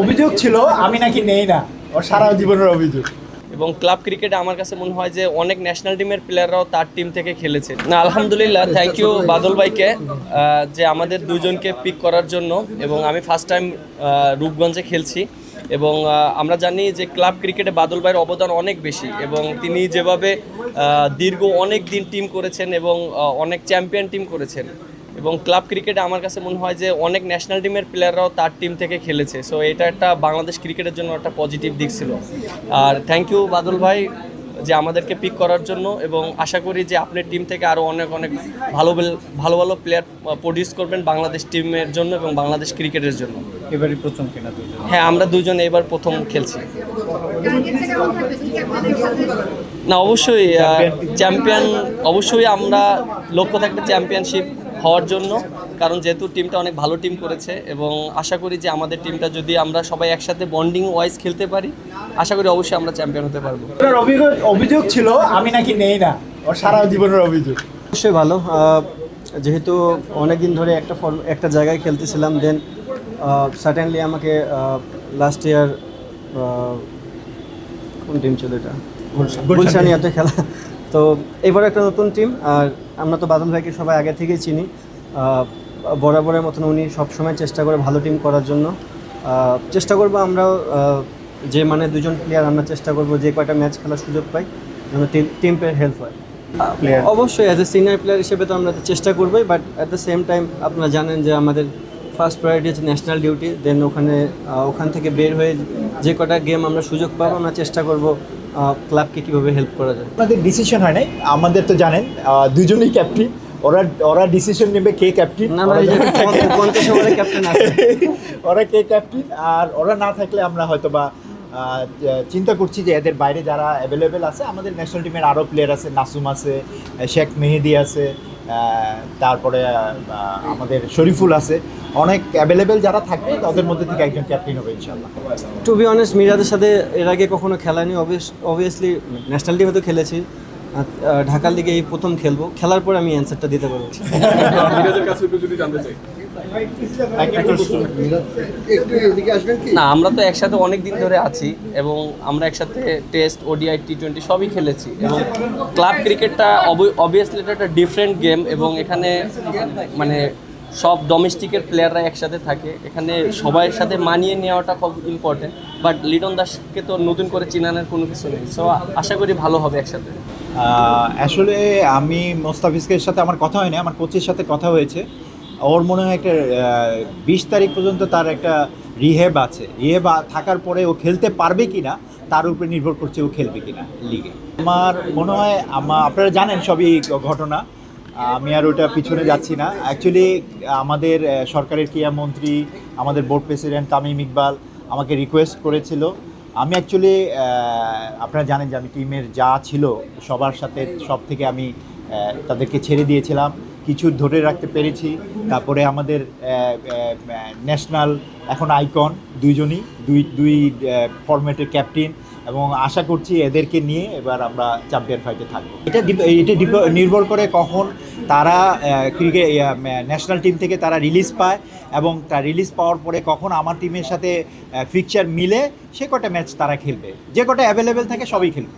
অভিযোগ ছিল আমি নাকি নেই না, ওর সারা জীবনের অভিযোগ। এবং ক্লাব ক্রিকেটে আমার কাছে মনে হয় যে অনেক ন্যাশনাল টিমের প্লেয়াররাও তার টিম থেকে খেলেছে। না, আলহামদুলিল্লাহ, থ্যাংক ইউ বাদল ভাইকে যে আমাদের দুজনকে পিক করার জন্য। এবং আমি ফার্স্ট টাইম রূপগঞ্জে খেলছি এবং আমরা জানি যে ক্লাব ক্রিকেটে বাদল ভাইয়ের অবদান অনেক বেশি এবং তিনি যেভাবে দীর্ঘ অনেক দিন টিম করেছেন এবং অনেক চ্যাম্পিয়ন টিম করেছেন। এবং ক্লাব ক্রিকেটে আমার কাছে মনে হয় যে অনেক ন্যাশনাল টিমের প্লেয়াররাও তার টিম থেকে খেলেছে। সো এটা একটা বাংলাদেশ ক্রিকেটের জন্য একটা পজিটিভ দিক ছিল। আর থ্যাংক ইউ বাদল ভাই যে আমাদেরকে পিক করার জন্য, এবং আশা করি যে আপনার টিম থেকে আরও অনেক অনেক ভালো ভালো প্লেয়ার প্রডিউস করবেন বাংলাদেশ টিমের জন্য এবং বাংলাদেশ ক্রিকেটের জন্য। এবারই প্রথম কেনা দুজন? হ্যাঁ, আমরা দুজন এবার প্রথম খেলছি। না, অবশ্যই অবশ্যই আমরা লক্ষ্য থাকবে চ্যাম্পিয়নশিপ হওয়ার জন্য, কারণ যেহেতু টিমটা অনেক ভালো টিম করেছে এবং আশা করি যে আমাদের টিমটা যদি আমরা সবাই একসাথে বন্ডিং ওয়াইজ খেলতে পারি, আশা করি অবশ্যই আমরা চ্যাম্পিয়ন হতে পারবো। অভিযোগ ছিল আমি নাকি নেই না, ওর সারা জীবনের অভিযোগ। অবশ্যই ভালো, যেহেতু অনেক দিন ধরে একটা জায়গায় খেলতেছিলাম, দেন সার্টেনলি আমাকে লাস্ট ইয়ার কোন টিম ছিল এটা, গুলশানিয়াতে খেলা, তো এবার একটা নতুন টিম। আর আমরা তো বাদল ভাইকে সবাই আগে থেকেই চিনি, বরাবরের মতন উনি সবসময় চেষ্টা করে ভালো টিম করার জন্য। চেষ্টা করবো আমরাও, যে মানে দুজন প্লেয়ার আমরা চেষ্টা করবো যে কয়টা ম্যাচ খেলার সুযোগ পাই যেন টিমের হেল্প হয়। অবশ্যই অ্যাজ এ সিনিয়র প্লেয়ার হিসেবে তো আমরা চেষ্টা করবোই, but at the same time আপনারা জানেন যে আমাদের ফার্স্ট প্রায়োরিটি হচ্ছে ন্যাশনাল ডিউটি। দেন ওখান থেকে বের হয়ে যে কটা গেম আমরা সুযোগ পাবো আমরা চেষ্টা করবো ক্লাবকে কীভাবে হেল্প করা যায়। আমাদের ডিসিশন হয় নাই, আমাদের তো জানেন দুজনেই ক্যাপ্টেন, ওরা ডিসিশন নেবে কে ক্যাপ্টেন। না, ক্যাপ্টেন আছে, ওরা কে ক্যাপ্টেন, আর ওরা না থাকলে আমরা হয়তো বা চিন্তা করছি যে এদের বাইরে যারা অ্যাভেলেবেল আছে, আমাদের ন্যাশনাল টিমের আরও প্লেয়ার আছে, নাসুম আছে, শেখ মেহেদি আছে, তারপরে আমাদের শরীফুল আছে, অনেক অ্যাভেলেবেল যারা থাকবে তাদের মধ্যে থেকে একজন ক্যাপ্টেন হবে ইনশাল্লাহ। টু বি অনেস্ট, মিরাজের সাথে এর আগে কখনো খেলানি, অবভিয়াসলি ন্যাশনাল টিমে তো খেলেছি, ঢাকার লিগে এই প্রথম খেলবো, খেলার পর আমি অ্যান্সারটা দিতে পারবো। না, আমরা তো একসাথে অনেক দিন ধরে আছি এবং আমরা একসাথে টেস্ট, ওডিআই, টি20 সবই খেলেছি এবং ক্লাব ক্রিকেটটা অবভিয়াসলি এটা একটা ডিফারেন্ট গেম এবং এখানে মানে সব ডোমেস্টিকের প্লেয়াররা একসাথে থাকে, এখানে সবার সাথে মানিয়ে নেওয়াটা খুব ইম্পর্টেন্ট। বাট লিটন দাসকে তো নতুন করে চিনানোর কোনো কিছু নেই, সো আশা করি ভালো হবে একসাথে। আসলে আমি মোস্তাফিজের সাথে আমার কথা হয়নি, আমার কোচের সাথে কথা হয়েছে। ওর মনে হয় একটা 20 তারিখ পর্যন্ত তার একটা রিহেব আছে, রিহেব থাকার পরে ও খেলতে পারবে কি না তার উপরে নির্ভর করছে ও খেলবে কি না লিগে। আমার মনে হয় আপনারা জানেন সবই ঘটনা, আমি আর ওটা পিছনে যাচ্ছি না। অ্যাকচুয়ালি আমাদের সরকারের ক্রীড়া মন্ত্রী, আমাদের বোর্ড প্রেসিডেন্ট তামিম ইকবাল আমাকে রিকোয়েস্ট করেছিল। আমি অ্যাকচুয়ালি আপনারা জানেন যে আমি টিমের যা ছিল সবার সাথে সব থেকে আমি তাদেরকে ছেড়ে দিয়েছিলাম, কিছু ধরে রাখতে পেরেছি। তারপরে আমাদের ন্যাশনাল এখন আইকন দুইজনই, দুই ফরম্যাটের ক্যাপ্টেন, এবং আশা করছি এদেরকে নিয়ে এবার আমরা চ্যাম্পিয়ন ফাইটে থাকবো। এটা নির্ভর করে কখন তারা ক্রিকেট ন্যাশনাল টিম থেকে তারা রিলিজ পায়, এবং তার রিলিজ পাওয়ার পরে কখন আমার টিমের সাথে ফিকচার মিলে সে কটা ম্যাচ তারা খেলবে, যে কটা অ্যাভেলেবেল থাকে সবই খেলবে।